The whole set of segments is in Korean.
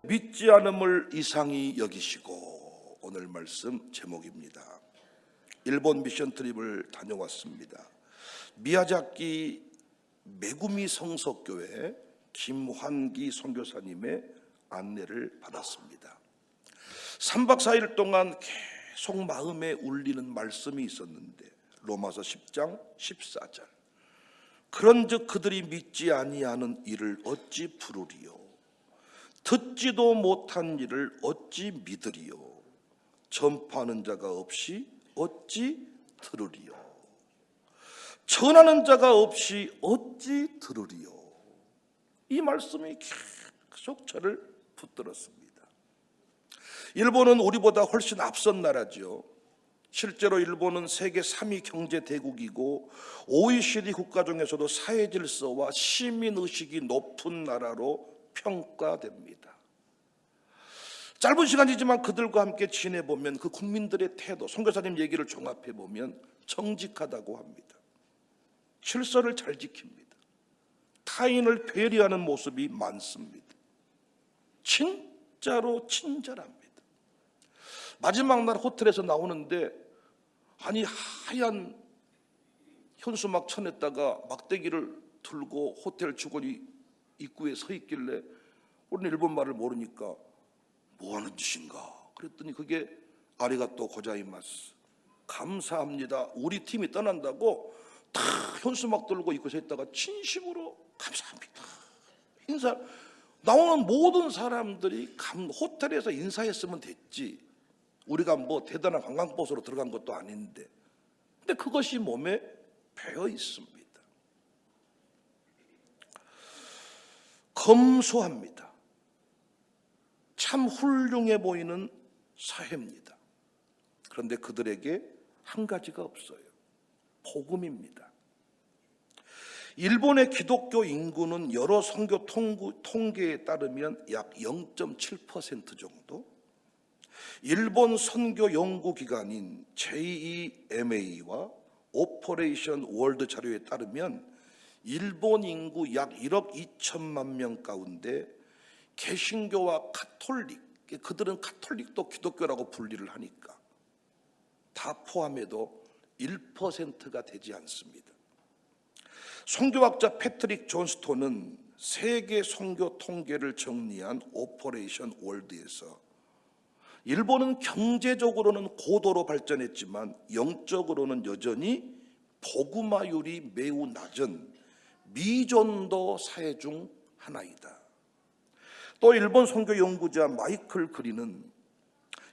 믿지 않음을 이상히 여기시고, 오늘 말씀 제목입니다. 일본 미션 트립을 다녀왔습니다. 미야자키 메구미 성서교회 김환기 선교사님의 안내를 받았습니다. 3박 4일 동안 계속 마음에 울리는 말씀이 있었는데, 로마서 10장 14절, 그런즉 그들이 믿지 아니하는 일을 어찌 부르리요, 듣지도 못한 일을 어찌 믿으리요, 전파하는 자가 없이 어찌 들으리요, 전하는 자가 없이 어찌 들으리요. 이 말씀이 계속 저를 붙들었습니다. 일본은 우리보다 훨씬 앞선 나라죠. 실제로 일본은 세계 3위 경제 대국이고 OECD 국가 중에서도 사회질서와 시민의식이 높은 나라로 평가됩니다. 짧은 시간이지만 그들과 함께 지내보면 그 국민들의 태도, 선교사님 얘기를 종합해보면 정직하다고 합니다. 질서를 잘 지킵니다. 타인을 배려하는 모습이 많습니다. 진짜로 친절합니다. 마지막 날 호텔에서 나오는데, 아니 하얀 현수막 천에다가 막대기를 들고 호텔 직원이 입구에 서 있길래 우리는 일본말을 모르니까 뭐 하는 짓인가 그랬더니 그게 아리가또 고자이마스, 감사합니다, 우리 팀이 떠난다고 다 현수막 들고 입구에 서 있다가 진심으로 감사합니다 인사. 나오는 모든 사람들이 호텔에서 인사했으면 됐지, 우리가 뭐 대단한 관광버스로 들어간 것도 아닌데, 근데 그것이 몸에 배어 있습니다. 검소합니다. 참 훌륭해 보이는 사회입니다. 그런데 그들에게 한 가지가 없어요. 복음입니다. 일본의 기독교 인구는 여러 선교 통계에 따르면 약 0.7% 정도, 일본 선교 연구기관인 JEMA와 오퍼레이션 월드 자료에 따르면 일본 인구 약 1억 2천만 명 가운데 개신교와 카톨릭, 그들은 카톨릭도 기독교라고 분리를 하니까 다 포함해도 1%가 되지 않습니다. 선교학자 패트릭 존스톤은 세계 선교 통계를 정리한 오퍼레이션 월드에서 일본은 경제적으로는 고도로 발전했지만 영적으로는 여전히 복음화율이 매우 낮은 미전도 사회 중 하나이다. 또 일본 선교 연구자 마이클 그린은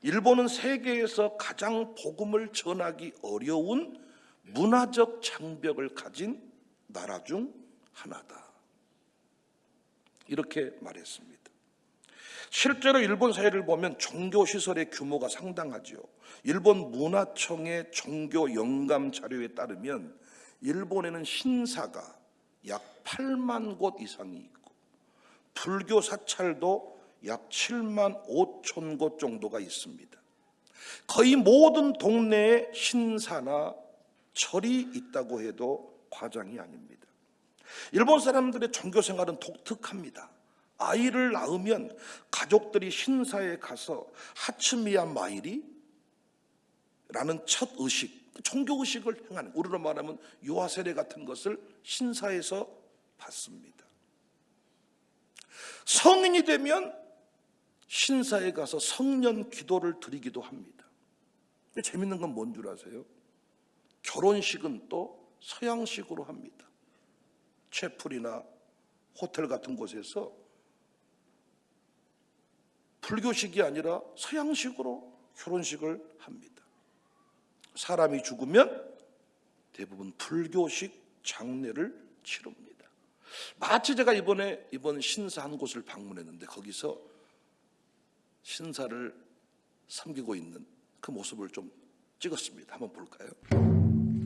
일본은 세계에서 가장 복음을 전하기 어려운 문화적 장벽을 가진 나라 중 하나다, 이렇게 말했습니다. 실제로 일본 사회를 보면 종교시설의 규모가 상당하죠. 일본 문화청의 종교 영감 자료에 따르면 일본에는 신사가 약 8만 곳 이상이 있고 불교 사찰도 약 7만 5천 곳 정도가 있습니다. 거의 모든 동네에 신사나 절이 있다고 해도 과장이 아닙니다. 일본 사람들의 종교 생활은 독특합니다. 아이를 낳으면 가족들이 신사에 가서 하츠미야 마이리라는 첫 의식, 종교 의식을 행하는, 우리로 말하면 유아세례 같은 것을 신사에서 받습니다. 성인이 되면 신사에 가서 성년 기도를 드리기도 합니다. 재밌는 건 뭔 줄 아세요? 결혼식은 또 서양식으로 합니다. 채플이나 호텔 같은 곳에서 불교식이 아니라 서양식으로 결혼식을 합니다. 사람이 죽으면 대부분 불교식 장례를 치릅니다. 마치 제가 이번 신사 한 곳을 방문했는데 거기서 신사를 섬기고 있는 그 모습을 좀 찍었습니다. 한번 볼까요?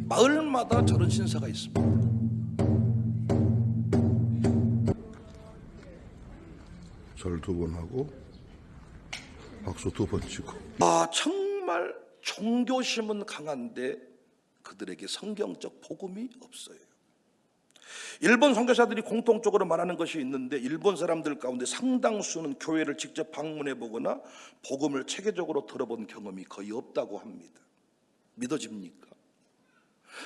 마을마다 저런 신사가 있습니다. 절 2번 하고 박수 2번 치고. 정말 종교심은 강한데 그들에게 성경적 복음이 없어요. 일본 선교사들이 공통적으로 말하는 것이 있는데, 일본 사람들 가운데 상당수는 교회를 직접 방문해 보거나 복음을 체계적으로 들어본 경험이 거의 없다고 합니다. 믿어집니까?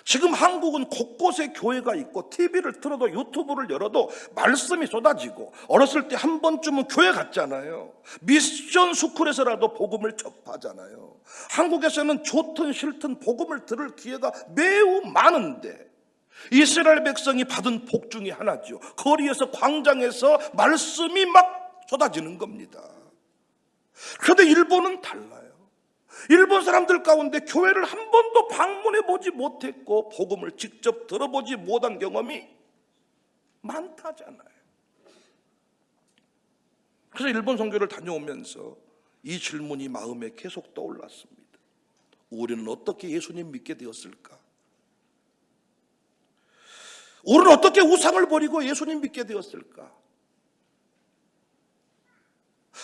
지금 한국은 곳곳에 교회가 있고 TV를 틀어도 유튜브를 열어도 말씀이 쏟아지고, 어렸을 때 한 번쯤은 교회 갔잖아요. 미션 스쿨에서라도 복음을 접하잖아요. 한국에서는 좋든 싫든 복음을 들을 기회가 매우 많은데, 이스라엘 백성이 받은 복 중에 하나죠. 거리에서, 광장에서 말씀이 막 쏟아지는 겁니다. 그런데 일본은 달라요. 일본 사람들 가운데 교회를 한 번도 방문해 보지 못했고 복음을 직접 들어보지 못한 경험이 많다잖아요. 그래서 일본 선교를 다녀오면서 이 질문이 마음에 계속 떠올랐습니다. 우리는 어떻게 예수님 믿게 되었을까? 우리는 어떻게 우상을 버리고 예수님 믿게 되었을까?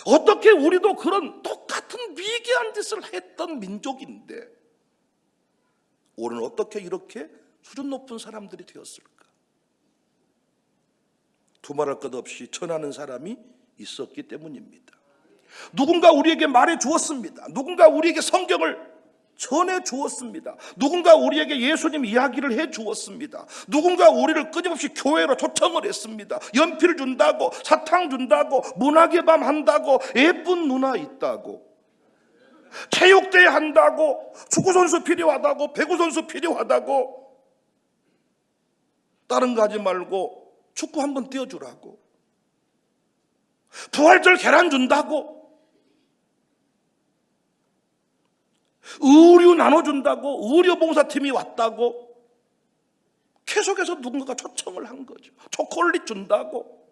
어떻게 우리도 그런 똑같은 미개한 짓을 했던 민족인데 우리는 어떻게 이렇게 수준 높은 사람들이 되었을까? 두말할 것 없이 전하는 사람이 있었기 때문입니다. 누군가 우리에게 말해 주었습니다. 누군가 우리에게 성경을 전해 주었습니다. 누군가 우리에게 예수님 이야기를 해 주었습니다. 누군가 우리를 끊임없이 교회로 초청을 했습니다. 연필 준다고, 사탕 준다고, 문학의 밤 한다고, 예쁜 누나 있다고, 체육대회 한다고, 축구선수 필요하다고, 배구선수 필요하다고, 다른 거 하지 말고 축구 한번 띄워주라고, 부활절 계란 준다고, 의류 나눠준다고, 의료봉사팀이 왔다고, 계속해서 누군가가 초청을 한 거죠. 초콜릿 준다고.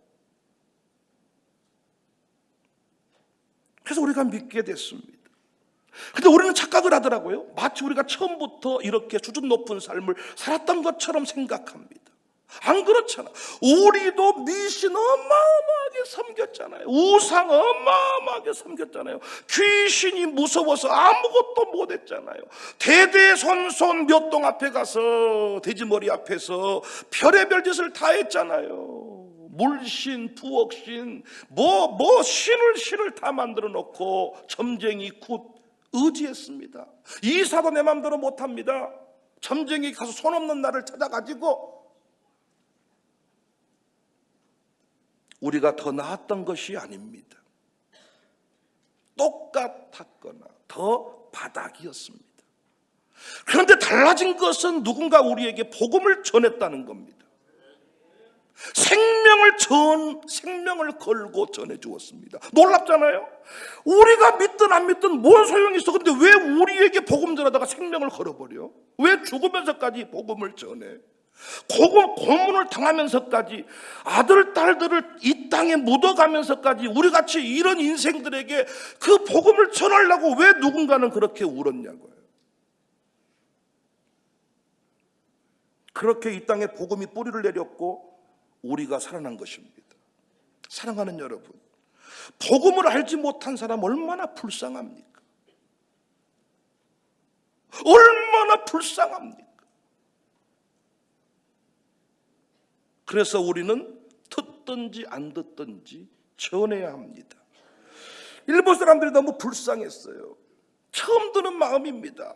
그래서 우리가 믿게 됐습니다. 근데 우리는 착각을 하더라고요. 마치 우리가 처음부터 이렇게 수준 높은 삶을 살았던 것처럼 생각합니다. 안 그렇잖아. 우리도 미신 어마어마하게 섬겼잖아요. 우상 어마어마하게 섬겼잖아요. 귀신이 무서워서 아무것도 못했잖아요. 대대손손 몇동 앞에 가서, 돼지머리 앞에서 별의별 짓을 다 했잖아요. 물신, 부엌신, 신을 다 만들어 놓고 점쟁이 굿 의지했습니다. 이사도 내 마음대로 못합니다. 점쟁이 가서 손 없는 나를 찾아가지고 우리가 더 나았던 것이 아닙니다. 똑같았거나 더 바닥이었습니다. 그런데 달라진 것은 누군가 우리에게 복음을 전했다는 겁니다. 생명을 걸고 전해 주었습니다. 놀랍잖아요. 우리가 믿든 안 믿든 뭔 소용이 있어. 근데 왜 우리에게 복음 전하다가 생명을 걸어버려? 왜 죽으면서까지 복음을 전해? 고문을 당하면서까지, 아들 딸들을 이 땅에 묻어가면서까지 우리같이 이런 인생들에게 그 복음을 전하려고 왜 누군가는 그렇게 울었냐고요. 그렇게 이 땅에 복음이 뿌리를 내렸고 우리가 살아난 것입니다. 사랑하는 여러분, 복음을 알지 못한 사람 얼마나 불쌍합니까? 얼마나 불쌍합니까? 그래서 우리는 듣든지 안 듣든지 전해야 합니다. 일본 사람들이 너무 불쌍했어요. 처음 드는 마음입니다.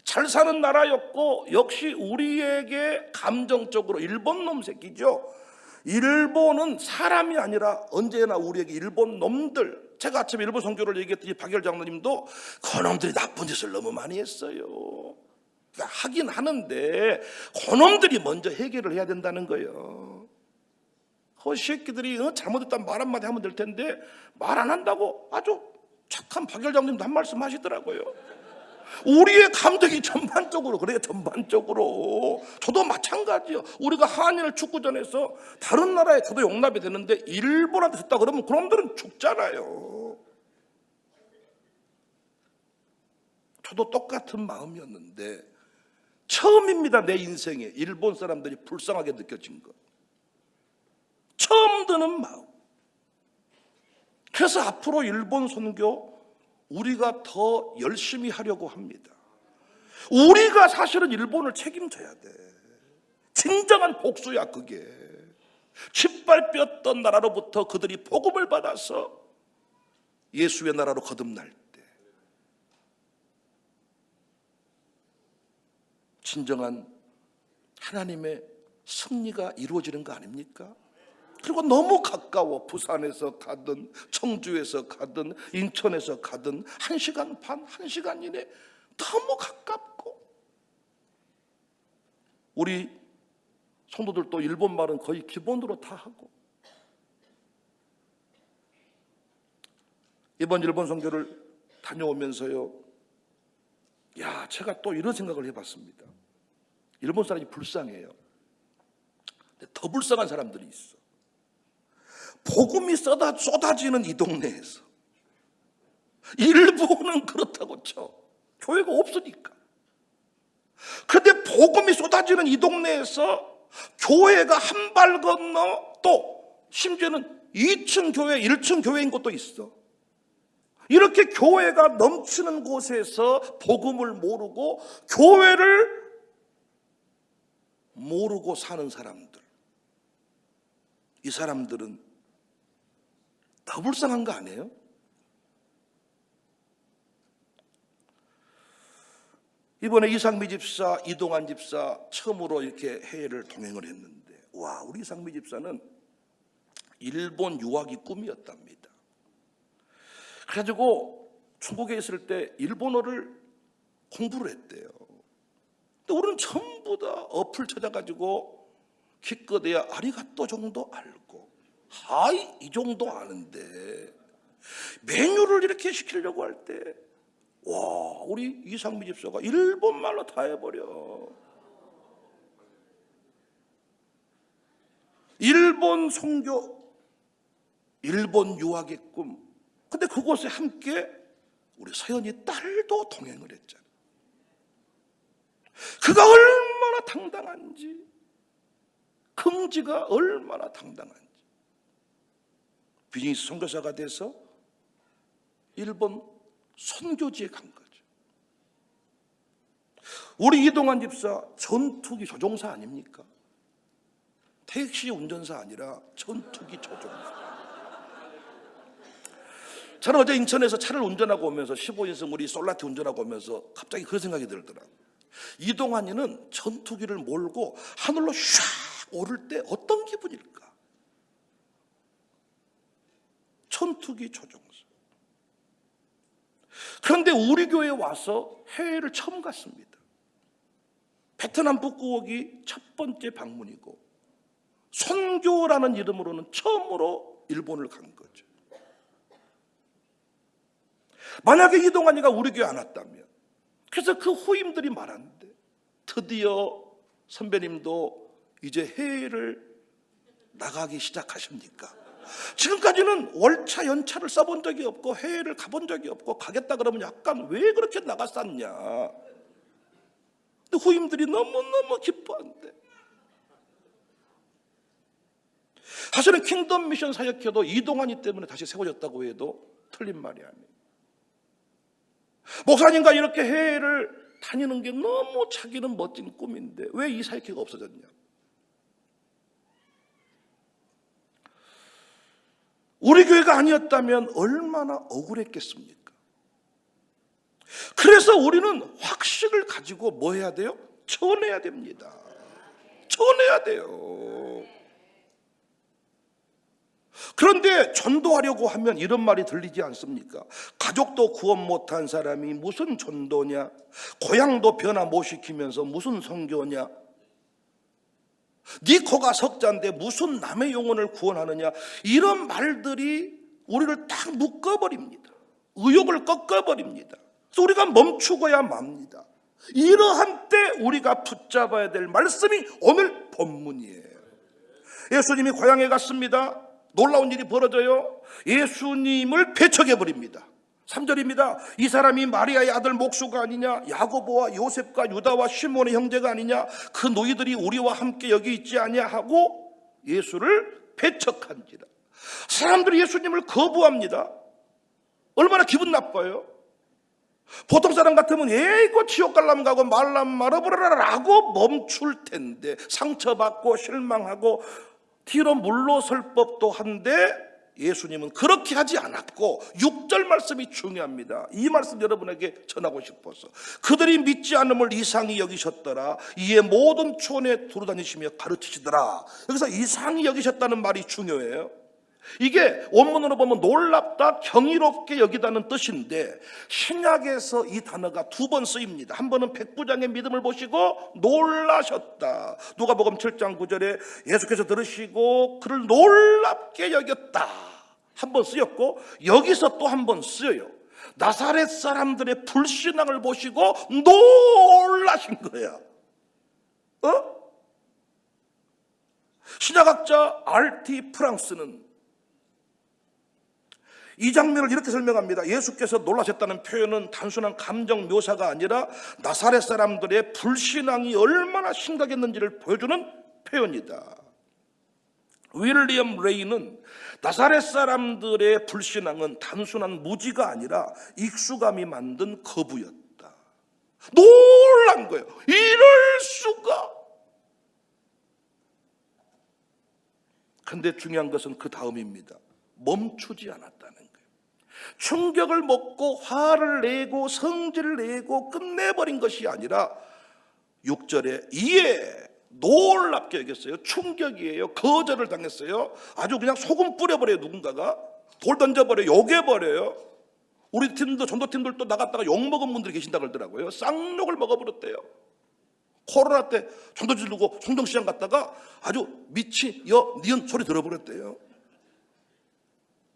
잘 사는 나라였고 역시 우리에게 감정적으로 일본 놈 새끼죠. 일본은 사람이 아니라 언제나 우리에게 일본 놈들, 제가 아침에 일본 선교를 얘기했더니 박열 장로님도 그놈들이 나쁜 짓을 너무 많이 했어요. 그러니까 하긴 하는데 그놈들이 먼저 해결을 해야 된다는 거예요. 그 새끼들이 잘못했다면 말 한마디 하면 될 텐데 말 안 한다고 아주 착한 박열 장로님도 한 말씀 하시더라고요. 우리의 감정이 전반적으로 그래요. 전반적으로 저도 마찬가지요. 우리가 한일 축구전에서 다른 나라에 저도 용납이 되는데 일본한테 졌다 그러면 그놈들은 죽잖아요. 저도 똑같은 마음이었는데 처음입니다. 내 인생에 일본 사람들이 불쌍하게 느껴진 것. 처음 드는 마음. 그래서 앞으로 일본 선교 우리가 더 열심히 하려고 합니다. 우리가 사실은 일본을 책임져야 돼. 진정한 복수야 그게. 짓밟혔던 나라로부터 그들이 복음을 받아서 예수의 나라로 거듭날 때 진정한 하나님의 승리가 이루어지는 거 아닙니까? 그리고 너무 가까워. 부산에서 가든 청주에서 가든 인천에서 가든 1시간 반, 1시간 이내 너무 가깝고, 우리 성도들도 일본 말은 거의 기본으로 다 하고, 이번 일본 선교를 다녀오면서요, 제가 또 이런 생각을 해봤습니다. 일본 사람이 불쌍해요. 근데 더 불쌍한 사람들이 있어. 복음이 쏟아지는 이 동네에서, 일본은 그렇다고 쳐, 교회가 없으니까. 그런데 복음이 쏟아지는 이 동네에서 교회가 한 발 건너, 또 심지어는 2층 교회, 1층 교회인 곳도 있어. 이렇게 교회가 넘치는 곳에서 복음을 모르고 교회를 모르고 사는 사람들, 이 사람들은 더 불쌍한 거 아니에요? 이번에 이상미 집사, 이동환 집사 처음으로 이렇게 해외를 동행을 했는데, 우리 이상미 집사는 일본 유학이 꿈이었답니다. 그래가지고 중국에 있을 때 일본어를 공부를 했대요. 근데 우리는 전부 다 어플 찾아가지고 기껏해야 아리가또 정도 알고, 하이 이 정도 아는데 메뉴를 이렇게 시키려고 할 때 우리 이상미 집사가 일본말로 다 해버려. 일본 선교, 일본 유학의 꿈. 근데 그곳에 함께 우리 서연이 딸도 동행을 했잖아. 그가 얼마나 당당한지, 긍지가 얼마나 당당한지. 비즈니스 선교사가 돼서 일본 선교지에 간 거죠. 우리 이동환 집사 전투기 조종사 아닙니까? 택시 운전사 아니라 전투기 조종사. 저는 어제 인천에서 차를 운전하고 오면서 15인승 우리 솔라티 운전하고 오면서 갑자기 그 생각이 들더라고요. 이동환이는 전투기를 몰고 하늘로 샥 오를 때 어떤 기분일까? 전투기 조종사. 그런데 우리 교회에 와서 해외를 처음 갔습니다. 베트남 북구옥이 첫 번째 방문이고, 선교라는 이름으로는 처음으로 일본을 간 거죠. 만약에 이동환이가 우리 교회 안 왔다면, 그래서 그 후임들이 말하는데, 드디어 선배님도 이제 해외를 나가기 시작하십니까? 지금까지는 월차 연차를 써본 적이 없고 해외를 가본 적이 없고, 가겠다 그러면 약간 왜 그렇게 나갔었냐. 근데 후임들이 너무너무 기뻐한대. 사실은 킹덤 미션 사역회도 이동환이 때문에 다시 세워졌다고 해도 틀린 말이 아니에요. 목사님과 이렇게 해외를 다니는 게 너무 자기는 멋진 꿈인데 왜 이 사역회가 없어졌냐. 우리 교회가 아니었다면 얼마나 억울했겠습니까? 그래서 우리는 확신을 가지고 뭐 해야 돼요? 전해야 됩니다. 전해야 돼요. 그런데 전도하려고 하면 이런 말이 들리지 않습니까? 가족도 구원 못한 사람이 무슨 전도냐? 고향도 변화 못 시키면서 무슨 선교냐? 네 코가 석자인데 무슨 남의 영혼을 구원하느냐? 이런 말들이 우리를 딱 묶어버립니다. 의욕을 꺾어버립니다. 그래서 우리가 멈추고야 맙니다. 이러한 때 우리가 붙잡아야 될 말씀이 오늘 본문이에요. 예수님이 고향에 갔습니다. 놀라운 일이 벌어져요. 예수님을 배척해버립니다. 3절입니다. 이 사람이 마리아의 아들 목수가 아니냐? 야고보와 요셉과 유다와 시몬의 형제가 아니냐? 그 너희들이 우리와 함께 여기 있지 아니하고 예수를 배척한지라. 사람들이 예수님을 거부합니다. 얼마나 기분 나빠요. 보통 사람 같으면 이거 지옥 갈라면 가고 말라면 말아버려라 라고 멈출 텐데, 상처받고 실망하고 뒤로 물러설 법도 한데 예수님은 그렇게 하지 않았고 6절 말씀이 중요합니다. 이 말씀 여러분에게 전하고 싶어서 그들이 믿지 않음을 이상히 여기셨더라. 이에 모든 촌에 두루다니시며 가르치시더라. 여기서 이상히 여기셨다는 말이 중요해요. 이게 원문으로 보면 놀랍다, 경이롭게 여기다는 뜻인데 신약에서 이 단어가 2번 쓰입니다. 한 번은 백부장의 믿음을 보시고 놀라셨다. 누가복음 7장 9절에 예수께서 들으시고 그를 놀랍게 여겼다 한 번 쓰였고, 여기서 또 한 번 쓰여요. 나사렛 사람들의 불신앙을 보시고 놀라신 거야. 신약학자 R.T. 프랑스는 이 장면을 이렇게 설명합니다. 예수께서 놀라셨다는 표현은 단순한 감정 묘사가 아니라 나사렛 사람들의 불신앙이 얼마나 심각했는지를 보여주는 표현이다. 윌리엄 레이는 나사렛 사람들의 불신앙은 단순한 무지가 아니라 익숙함이 만든 거부였다. 놀란 거예요. 이럴 수가. 근데 중요한 것은 그 다음입니다. 멈추지 않았다는 거예요. 충격을 먹고 화를 내고 성질을 내고 끝내버린 것이 아니라 6절에 이에 놀랍게 여겼어요. 충격이에요. 거절을 당했어요. 아주 그냥 소금 뿌려버려요. 누군가가 돌 던져버려요. 욕해버려요. 우리 팀도 전도팀들도 나갔다가 욕먹은 분들이 계신다 그러더라고요. 쌍욕을 먹어버렸대요. 코로나 때 전도 지르고 성동시장 갔다가 아주 니은 소리 들어버렸대요.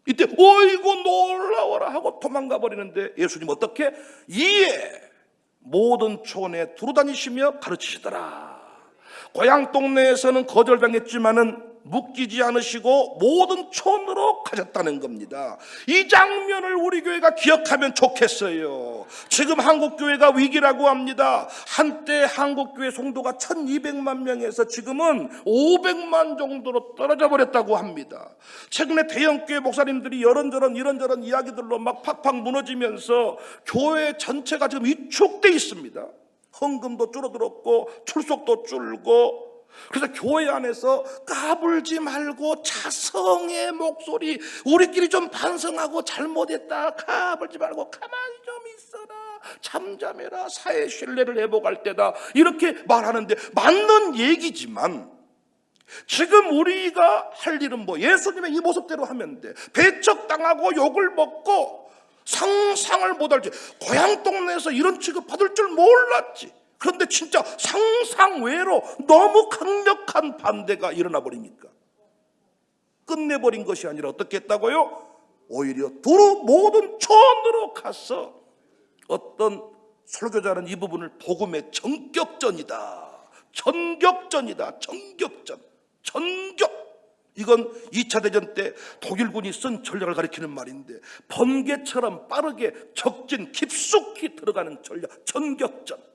이때 어이구 놀라워라 하고 도망가 버리는데 예수님 어떻게? 이에 모든 촌에 두루다니시며 가르치시더라. 고향 동네에서는 거절당했지만은 묶이지 않으시고 모든 촌으로 가셨다는 겁니다. 이 장면을 우리 교회가 기억하면 좋겠어요. 지금 한국교회가 위기라고 합니다. 한때 한국교회 성도가 1200만 명에서 지금은 500만 정도로 떨어져 버렸다고 합니다. 최근에 대형교회 목사님들이 이런저런 이야기들로 막 팍팍 무너지면서 교회 전체가 지금 위축돼 있습니다. 헌금도 줄어들었고 출석도 줄고, 그래서 교회 안에서 까불지 말고 자성의 목소리, 우리끼리 좀 반성하고 잘못했다, 까불지 말고 가만히 좀 있어라, 잠잠해라, 사회 신뢰를 회복할 때다, 이렇게 말하는데 맞는 얘기지만 지금 우리가 할 일은 예수님의 이 모습대로 하면 돼. 배척당하고 욕을 먹고 상상을 못할지, 고향 동네에서 이런 취급 받을 줄 몰랐지. 그런데 진짜 상상 외로 너무 강력한 반대가 일어나 버리니까 끝내버린 것이 아니라 어떻게 했다고요? 오히려 두루 모든 촌으로 가서 어떤 설교자는 이 부분을 복음의 전격전이다, 전격. 이건 2차 대전 때 독일군이 쓴 전략을 가리키는 말인데, 번개처럼 빠르게 적진 깊숙이 들어가는 전략, 전격전.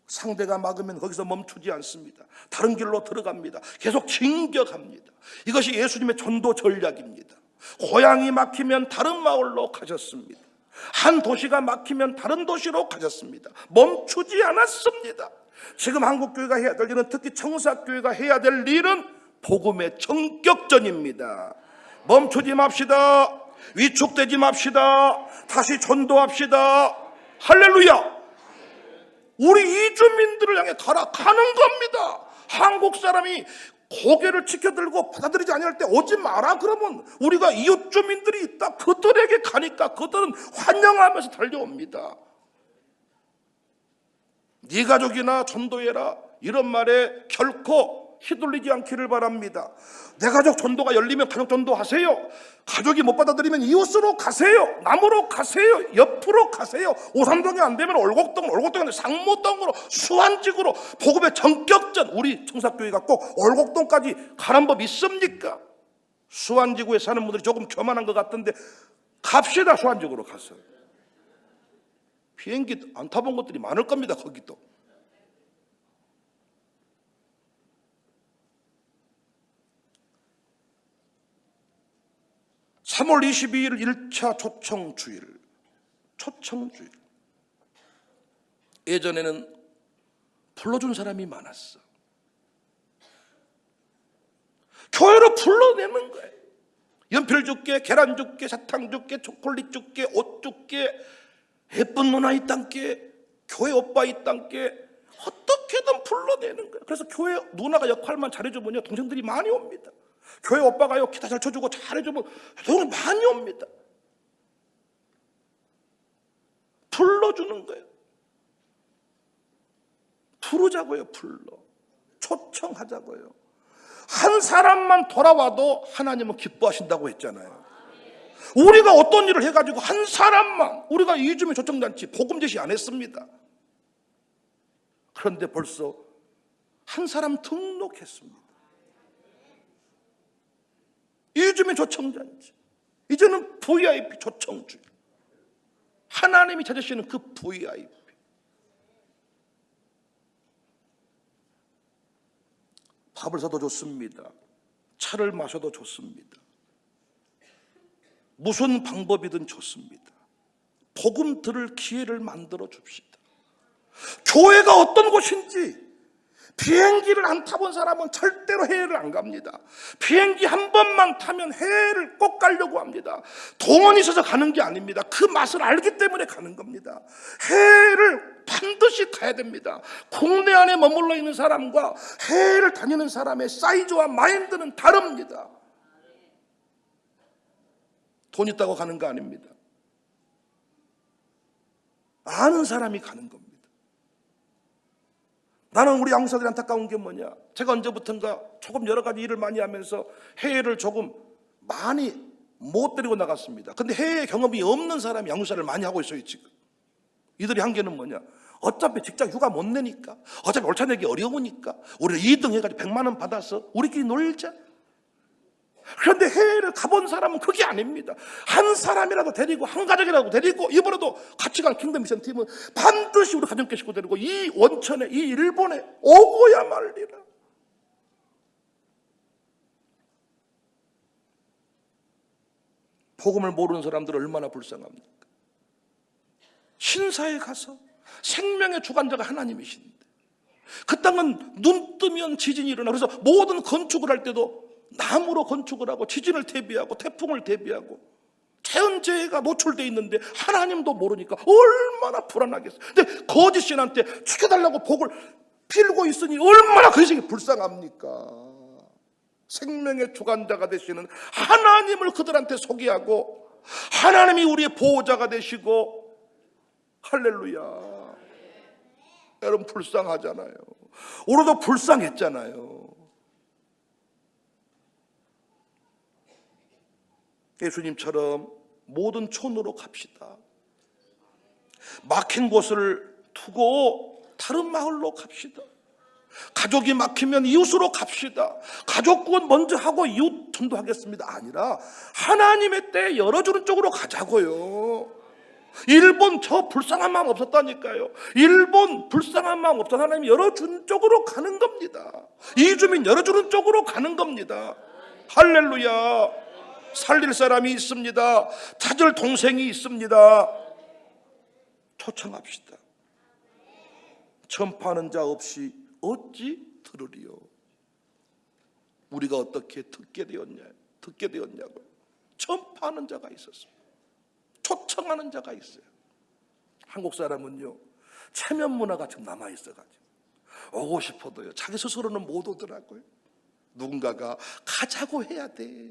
상대가 막으면 거기서 멈추지 않습니다. 다른 길로 들어갑니다. 계속 진격합니다. 이것이 예수님의 전도 전략입니다. 고향이 막히면 다른 마을로 가셨습니다. 한 도시가 막히면 다른 도시로 가셨습니다. 멈추지 않았습니다. 지금 한국교회가 해야 될 일은, 특히 청사교회가 해야 될 일은 복음의 전격전입니다. 멈추지 맙시다. 위축되지 맙시다. 다시 전도합시다. 할렐루야. 우리 이주민들을 향해 가는 겁니다. 한국 사람이 고개를 치켜들고 받아들이지 아니할 때 오지 마라 그러면 우리가 이웃 주민들이 있다, 그들에게 가니까 그들은 환영하면서 달려옵니다. 네 가족이나 전도해라, 이런 말에 결코 휘둘리지 않기를 바랍니다. 내 가족 전도가 열리면 가족 전도하세요. 가족이 못 받아들이면 이웃으로 가세요. 남으로 가세요. 옆으로 가세요. 오산동이 안 되면 올곡동이 안 되면 상무동으로, 수안직으로. 복음의 전격전. 우리 청사교회가 꼭 올곡동까지 가는 법 있습니까? 수안지구에 사는 분들이 조금 교만한 것 같은데 갑시다. 수안지구로 가서 비행기 안 타본 것들이 많을 겁니다. 거기도. (3월 22일) 1차 초청주일. 예전에는 불러준 사람이 많았어. 교회로 불러내는 거예요. 연필 줄게, 계란 줄게, 사탕 줄게, 초콜릿 줄게, 옷 줄게, 예쁜 누나 있단께, 교회 오빠 있단께, 어떻게든 불러내는 거예요. 그래서 교회 누나가 역할만 잘해주면요, 동생들이 많이 옵니다. 교회 오빠가요, 기타 잘 쳐주고 잘해주면 동생 많이 옵니다. 불러주는 거예요. 부르자고요, 불러. 초청하자고요. 한 사람만 돌아와도 하나님은 기뻐하신다고 했잖아요. 우리가 어떤 일을 해가지고 한 사람만, 우리가 이주민 초청잔치 복음 제시 안 했습니다. 그런데 벌써 한 사람 등록했습니다. 이주민 초청잔치. 이제는 VIP 초청주. 하나님이 찾으시는 그 VIP. 밥을 사도 좋습니다. 차를 마셔도 좋습니다. 무슨 방법이든 좋습니다. 복음 들을 기회를 만들어 줍시다. 교회가 어떤 곳인지 비행기를 안 타본 사람은 절대로 해외를 안 갑니다. 비행기 한 번만 타면 해외를 꼭 가려고 합니다. 돈이 있어서 가는 게 아닙니다. 그 맛을 알기 때문에 가는 겁니다. 해외를 반드시 가야 됩니다. 국내 안에 머물러 있는 사람과 해외를 다니는 사람의 사이즈와 마인드는 다릅니다. 돈 있다고 가는 거 아닙니다. 아는 사람이 가는 겁니다. 나는 우리 양사들이 안타까운 게 뭐냐, 제가 언제부턴가 조금 여러 가지 일을 많이 하면서 해외를 조금 많이 못 데리고 나갔습니다. 근데 해외 경험이 없는 사람이 양육사를 많이 하고 있어요. 지금 이들이 한계는 뭐냐, 어차피 직장 휴가 못 내니까, 어차피 월차 내기 어려우니까 우리는 2등 해가지고 100만 원 받아서 우리끼리 놀자. 그런데 해외를 가본 사람은 그게 아닙니다. 한 사람이라도 데리고, 한 가족이라도 데리고, 이번에도 같이 간 킹덤 미션 팀은 반드시 우리 가정교 식구 데리고 이 원천에, 이 일본에 오고야 말리라. 복음을 모르는 사람들 얼마나 불쌍합니까? 신사에 가서 생명의 주관자가 하나님이신데, 그 땅은 눈 뜨면 지진이 일어나. 그래서 모든 건축을 할 때도 나무로 건축을 하고 지진을 대비하고 태풍을 대비하고 자연재해가 노출되어 있는데 하나님도 모르니까 얼마나 불안하겠어요. 근데 거짓 신한테 죽여달라고 복을 빌고 있으니 얼마나 그 인생이 불쌍합니까? 생명의 주관자가 되시는 하나님을 그들한테 소개하고, 하나님이 우리의 보호자가 되시고, 할렐루야. 여러분 불쌍하잖아요. 우리도 불쌍했잖아요. 예수님처럼 모든 촌으로 갑시다. 막힌 곳을 두고 다른 마을로 갑시다. 가족이 막히면 이웃으로 갑시다. 가족 구원 먼저 하고 이웃 전도하겠습니다 아니라 하나님의 때 열어주는 쪽으로 가자고요. 일본 저 불쌍한 마음 없었다니까요. 일본 불쌍한 마음 없던 하나님이 열어준 쪽으로 가는 겁니다. 이주민 열어주는 쪽으로 가는 겁니다. 할렐루야. 살릴 사람이 있습니다. 찾을 동생이 있습니다. 초청합시다. 전파하는 자 없이 어찌 들으리요. 우리가 어떻게 듣게 되었냐고요. 전파하는 자가 있었습니다. 초청하는 자가 있어요. 한국 사람은요, 체면 문화가 좀 남아있어가지고 오고 싶어도요, 자기 스스로는 못 오더라고요. 누군가가 가자고 해야 돼.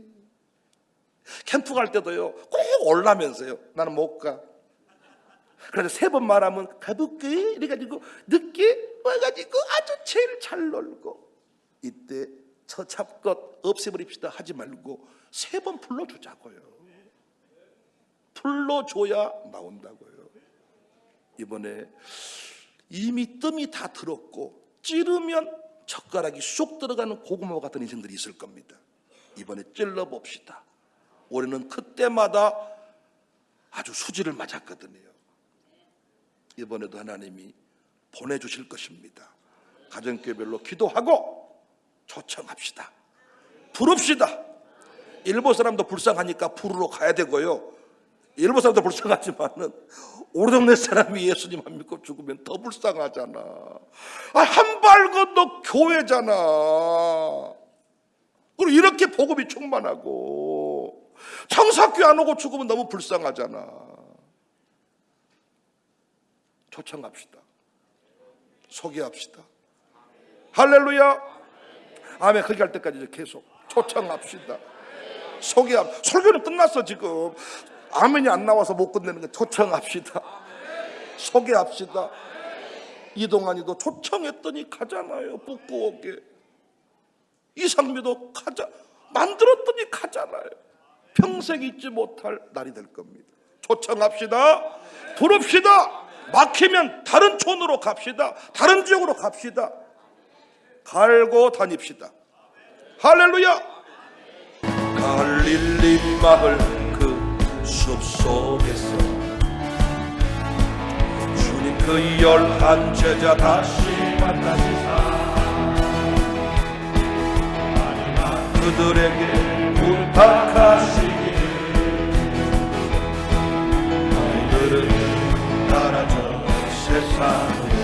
캠프 갈 때도요, 꼭 올라면서요, 나는 못 가. 그래서 3번 말하면 가볼게 이래가지고 늦게 와가지고 아주 제일 잘 놀고, 이때 처참껏 없애버립시다 하지 말고 3번 불러주자고요. 불러줘야 나온다고요. 이번에 이미 뜸이 다 들었고 찌르면 젓가락이 쏙 들어가는 고구마 같은 인생들이 있을 겁니다. 이번에 찔러봅시다. 올해는 그때마다 아주 수지를 맞았거든요. 이번에도 하나님이 보내주실 것입니다. 가정교회별로 기도하고 초청합시다. 부릅시다. 일본 사람도 불쌍하니까 부르러 가야 되고요, 일본 사람도 불쌍하지만은 우리 동네 사람이 예수님 안 믿고 죽으면 더 불쌍하잖아. 한 발 건너 교회잖아. 그리고 이렇게 복음이 충만하고 청사교회 안 오고 죽으면 너무 불쌍하잖아. 초청합시다. 소개합시다. 할렐루야. 아멘. 거기 갈 때까지 계속 초청합시다. 설교는 끝났어 지금. 아멘이 안 나와서 못 끝내는 거. 초청합시다. 소개합시다. 이동환이도 초청했더니 가잖아요. 북부옥에. 이상미도 가자, 만들었더니 가잖아요. 평생 잊지 못할 날이 될 겁니다. 초청합시다. 부릅시다. 막히면 다른 촌으로 갑시다. 다른 지역으로 갑시다. 갈고 다닙시다. 할렐루야. 갈릴리 마을 그 숲속에서 주님 그 11 제자 다시 만나시사 그들에게 부탁하시길 너희들은 따라져 세상으로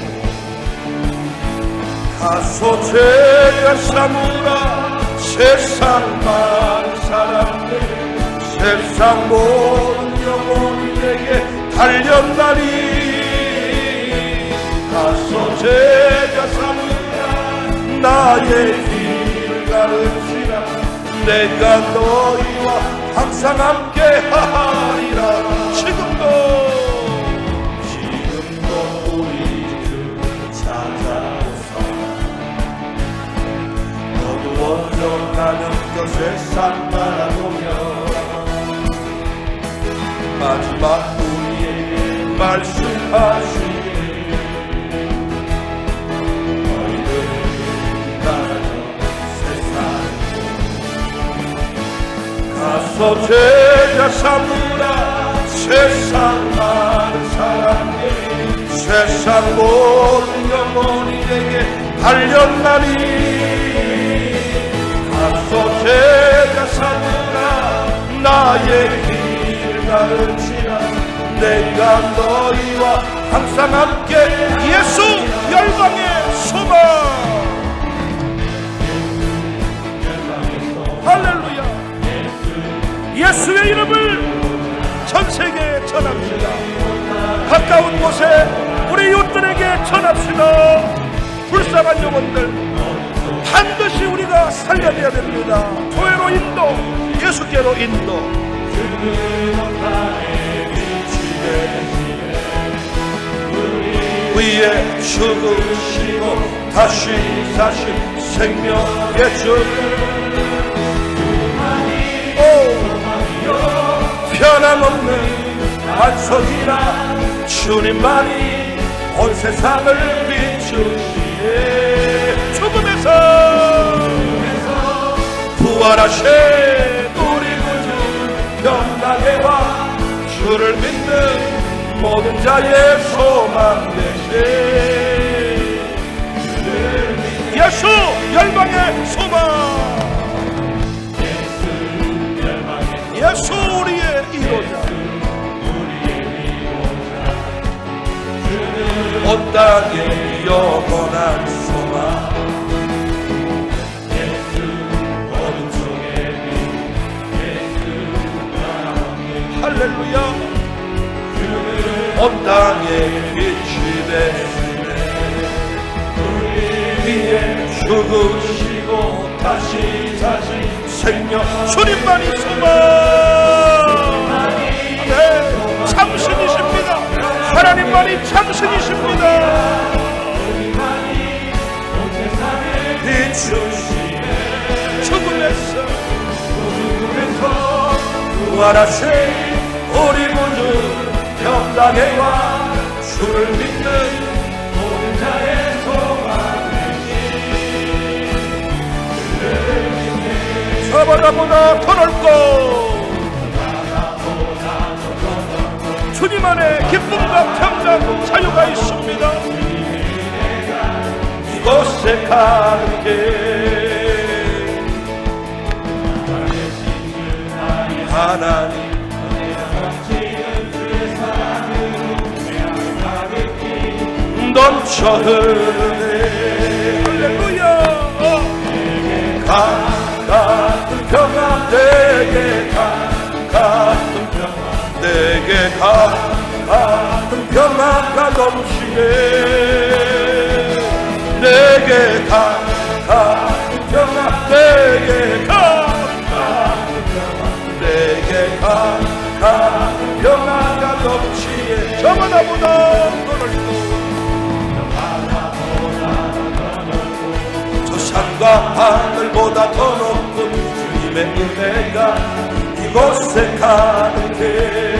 가서 제자 삼으라. 세상 많은 사람들 세상 모든 영혼이 내게 달렸나니 가서 제자 삼으라. 나의 길 가르치라. 내가 너희와 항상 함께 하리라. 지금도 우리 주 찾아오사 어두워져가는 저 세상 바라보며 마지막 우리에게 말씀하시니 너희들은 따라서 가서 제자 삼으라. 세상 많은 사람들 세상 모든 영혼이 내게 달렸나니 가서 제자 삼으라. 나의 길 가르치라. 내가 너희와 항상 함께. 예수 열방의 소망. 할렐루야. 예수의 이름을 전 세계에 전합시다. 가까운 곳에 우리 이웃들에게 전합시다. 불쌍한 영혼들 반드시 우리가 살려내야 됩니다. 교회로 인도, 예수께로 인도. 위에 죽으시고 다시 사신 생명의 주 변함없는 반석이라. 주님만이 온 세상을 비추시네. 죽음에서 부활하신 우리 구주 평강에와 주를 믿는 모든 자의 소망 되신 예수 열방의 소망. 예수 우리의 이로자. 온 땅에 영원한 소망. 예수 어둠 속에 예수 할렐루야. 온 땅에 빛이 되시네. 우리 위에 죽으시고 다시 사신 생명 주님만이 소망. 네, 참신이십니다. 하나님만이 참신이십니다. 비추시네. 죽음에서 부활하신 우리 구주 평강에와 주를 믿는 모든 자의 소망 되신 저보다 더 넓고 주님 안에 기쁨과 평강 자유가 있습니다. 이곳에 가게 하나님 넘쳐 흐르네. 할렐루야. 가까이 하늘보다 더 높은 주님의 은혜가 이곳에 가득해.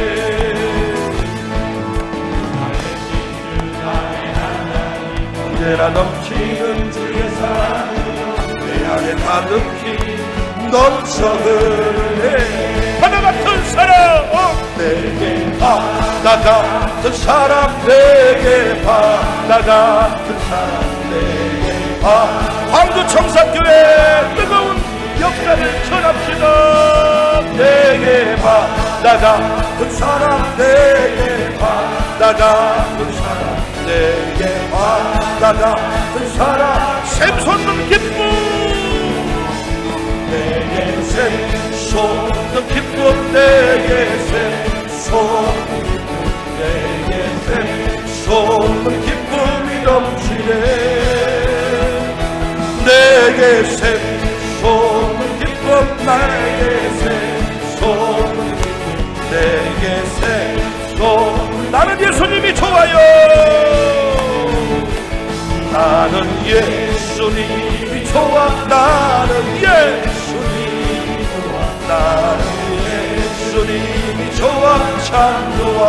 언제나 넘치는 주의 사랑으로 내 안에 가득히 넘쳐 흐르네. 바다 같은 사랑 내게 바다 같은 사랑 내게 바다 같은 사랑 내게 광주 청사교회 뜨거운 역사를 전합시다. 내게 바다 같은 사랑 내게 바다 같은 사랑 내게 바다 같은 사랑 샘솟는 기쁨 내게 샘솟는 기쁨 내게 샘솟는 기쁨 내게 샘솟는 기쁨이 넘치네. 내게 샘솟는 기쁨 나에게 샘솟는 기쁨 내게 샘솟는 나는 예수님이 좋아요. 나는 예수님이 좋아. 나는 예수님이 좋아. 나는 예수님이 좋아. 참 좋아.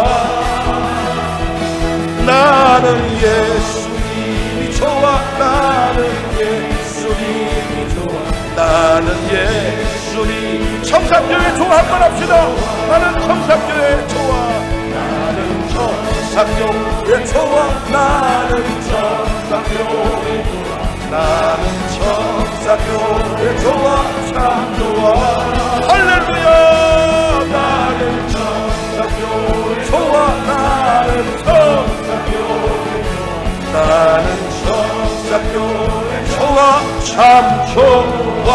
나는 예수님이 좋아. 나는 예수님이 좋아. 나는 예수님. 청산교회 좋아 한번 합시다. 나는 청산교회 좋아. 나는 청산교회 좋아. 나는 청산교회 좋아. 나는 청산교회 좋아. 참 좋아. 할렐루야. 나는 청산교회 좋아. 나는 청산교회 좋아. 나는 청산교회 좋아. 참 좋아.